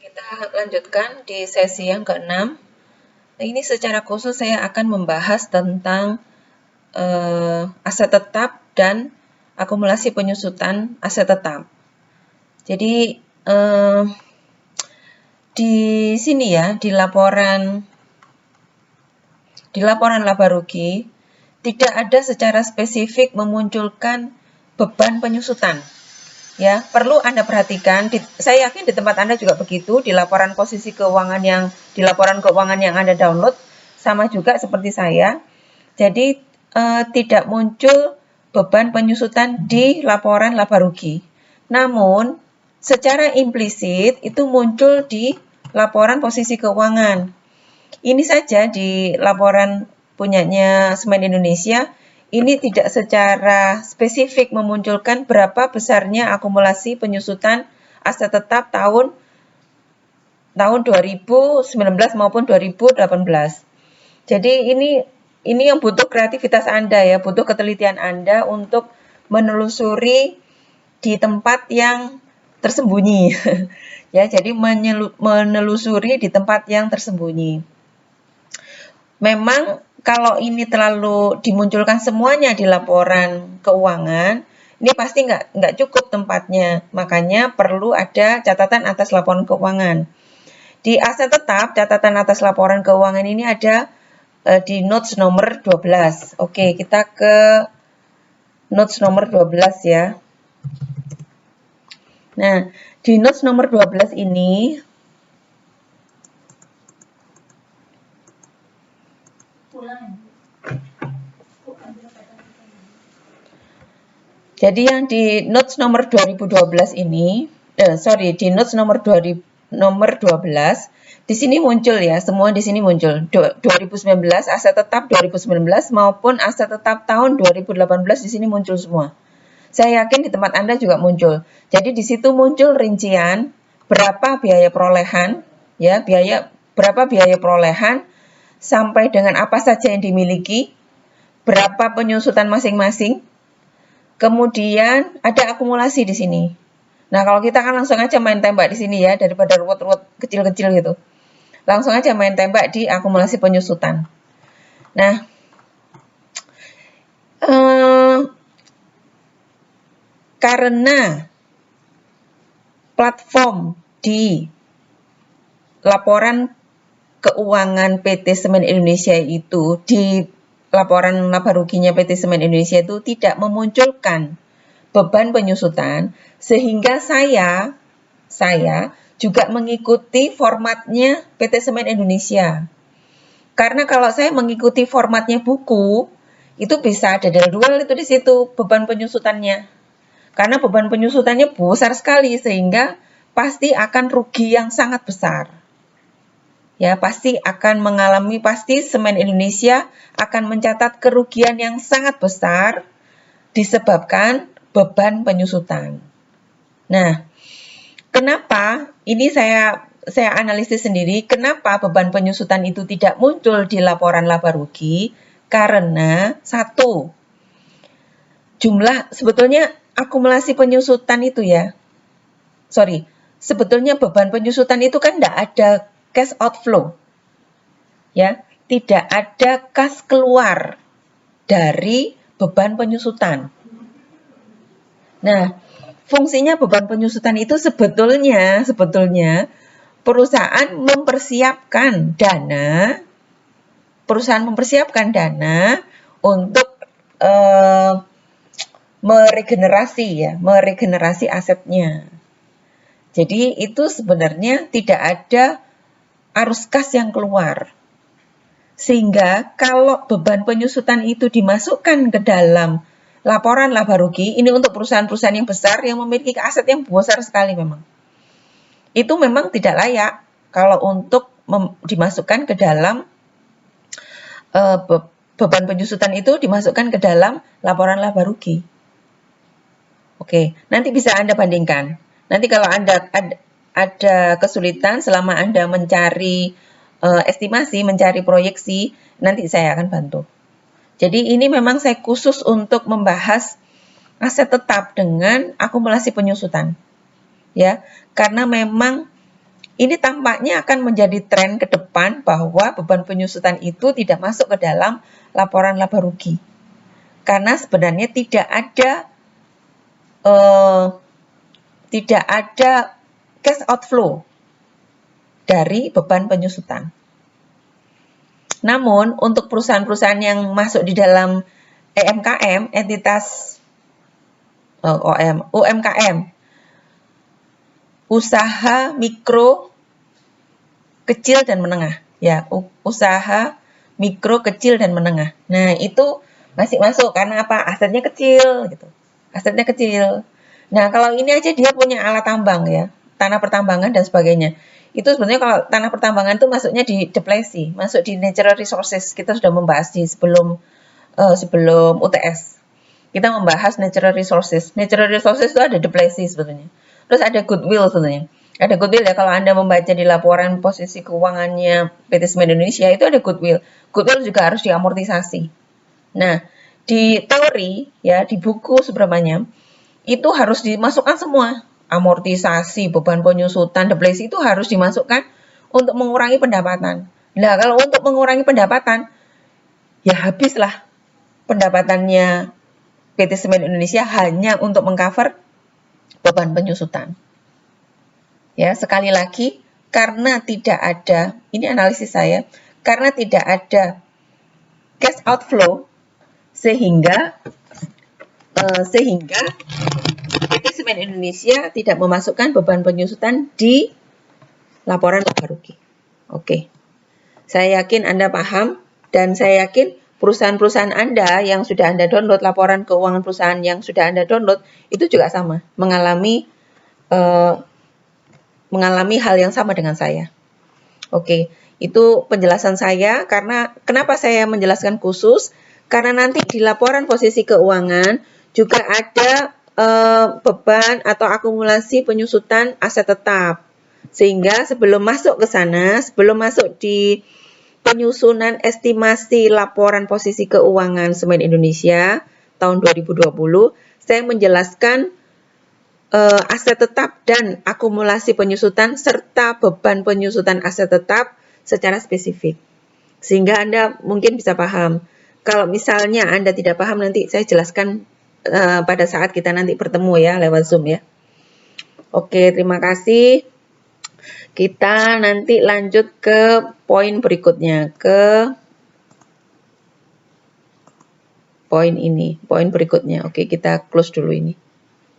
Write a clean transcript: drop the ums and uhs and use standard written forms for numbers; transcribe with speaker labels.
Speaker 1: Kita lanjutkan di sesi yang ke-6. Ini secara khusus saya akan membahas tentang aset tetap dan akumulasi penyusutan aset tetap. Jadi di sini ya, di laporan laba rugi tidak ada secara spesifik memunculkan beban penyusutan. Ya, perlu Anda perhatikan, saya yakin di tempat Anda juga begitu, di laporan posisi keuangan di laporan keuangan yang Anda download, sama juga seperti saya. Jadi, tidak muncul beban penyusutan di laporan laba rugi. Namun, secara implisit itu muncul di laporan posisi keuangan. Ini saja di laporan punyanya Semen Indonesia, ini tidak secara spesifik memunculkan berapa besarnya akumulasi penyusutan aset tetap tahun 2019 maupun 2018. Jadi ini yang butuh kreativitas Anda ya, butuh ketelitian Anda untuk menelusuri di tempat yang tersembunyi. Ya, jadi menelusuri di tempat yang tersembunyi. Memang kalau ini terlalu dimunculkan semuanya di laporan keuangan, ini pasti nggak cukup tempatnya. Makanya perlu ada catatan atas laporan keuangan. Di aset tetap, catatan atas laporan keuangan ini ada di notes nomor 12. Oke, kita ke notes nomor 12 ya. Nah, di notes nomor 12 ini jadi yang di notes nomor 2012 ini, di notes nomor 12, di sini muncul ya, semua di sini muncul. 2019, aset tetap 2019 maupun aset tetap tahun 2018 di sini muncul semua. Saya yakin di tempat Anda juga muncul. Jadi di situ muncul rincian berapa biaya perolehan, ya, berapa biaya perolehan sampai dengan apa saja yang dimiliki, berapa penyusutan masing-masing. Kemudian ada akumulasi di sini. Nah, kalau kita kan langsung aja main tembak di sini ya, daripada ruwet-ruwet kecil-kecil gitu. Langsung aja main tembak di akumulasi penyusutan. Nah, karena platform di laporan keuangan PT Semen Indonesia itu, di laporan laba ruginya PT Semen Indonesia itu tidak memunculkan beban penyusutan, sehingga saya juga mengikuti formatnya PT Semen Indonesia. Karena kalau saya mengikuti formatnya buku, itu bisa ada jadwal itu di situ beban penyusutannya. Karena beban penyusutannya besar sekali sehingga pasti akan rugi yang sangat besar. Ya, pasti Semen Indonesia akan mencatat kerugian yang sangat besar disebabkan beban penyusutan. Nah, kenapa? Ini saya analisis sendiri, kenapa beban penyusutan itu tidak muncul di laporan laba rugi? Karena satu, sebetulnya akumulasi penyusutan itu ya, sebetulnya beban penyusutan itu kan tidak ada cash outflow, ya, tidak ada kas keluar dari beban penyusutan. Nah, fungsinya beban penyusutan itu sebetulnya perusahaan mempersiapkan dana untuk meregenerasi asetnya. Jadi itu sebenarnya tidak ada arus kas yang keluar. Sehingga kalau beban penyusutan itu dimasukkan ke dalam laporan laba rugi, ini untuk perusahaan-perusahaan yang besar yang memiliki aset yang besar sekali memang. Itu memang tidak layak kalau untuk dimasukkan ke dalam beban penyusutan itu dimasukkan ke dalam laporan laba rugi. Oke, nanti bisa Anda bandingkan. Nanti kalau Anda ada kesulitan selama Anda mencari estimasi, mencari proyeksi, nanti saya akan bantu. Jadi ini memang saya khusus untuk membahas aset tetap dengan akumulasi penyusutan. Ya, karena memang Ini tampaknya akan menjadi tren ke depan bahwa beban penyusutan itu tidak masuk ke dalam laporan laba rugi. Karena sebenarnya tidak ada cash outflow dari beban penyusutan. Namun, untuk perusahaan-perusahaan yang masuk di dalam EMKM, entitas UMKM, usaha mikro, kecil dan menengah, ya, usaha mikro, kecil dan menengah. Nah, itu masih masuk karena apa? Asetnya kecil, gitu. Asetnya kecil. Nah, kalau ini aja dia punya alat tambang ya, tanah pertambangan dan sebagainya. Itu sebenarnya kalau tanah pertambangan itu masuknya di deplesi, masuk di natural resources. Kita sudah membahas di sebelum UTS. Kita membahas natural resources. Natural resources itu ada deplesi sebetulnya. Terus ada goodwill sebenarnya. Ada goodwill ya, kalau Anda membaca di laporan posisi keuangannya PT Semen Indonesia itu ada goodwill. Goodwill juga harus diamortisasi. Nah, di teori ya, di buku seberapanya itu harus dimasukkan semua. Amortisasi, beban penyusutan, depresi itu harus dimasukkan untuk mengurangi pendapatan. Nah, kalau untuk mengurangi pendapatan, ya habislah pendapatannya PT Semen Indonesia hanya untuk mengcover beban penyusutan. Ya, sekali lagi, karena tidak ada, ini analisis saya, karena tidak ada cash outflow, sehingga PT Semen Indonesia tidak memasukkan beban penyusutan di laporan laba rugi. Oke, saya yakin Anda paham, dan saya yakin perusahaan-perusahaan Anda yang sudah Anda download, laporan keuangan perusahaan yang sudah Anda download, itu juga sama, mengalami hal yang sama dengan saya. Oke, itu penjelasan saya. Karena kenapa saya menjelaskan khusus? Karena nanti di laporan posisi keuangan juga ada beban atau akumulasi penyusutan aset tetap. Sehingga sebelum masuk ke sana, sebelum masuk di penyusunan estimasi laporan posisi keuangan Semen Indonesia tahun 2020, saya menjelaskan aset tetap dan akumulasi penyusutan serta beban penyusutan aset tetap secara spesifik. Sehingga Anda mungkin bisa paham. Kalau misalnya Anda tidak paham, nanti saya jelaskan pada saat kita nanti bertemu ya lewat Zoom ya. Oke, terima kasih. Kita nanti lanjut ke poin berikutnya, ke poin ini, poin berikutnya. Oke, kita close dulu ini.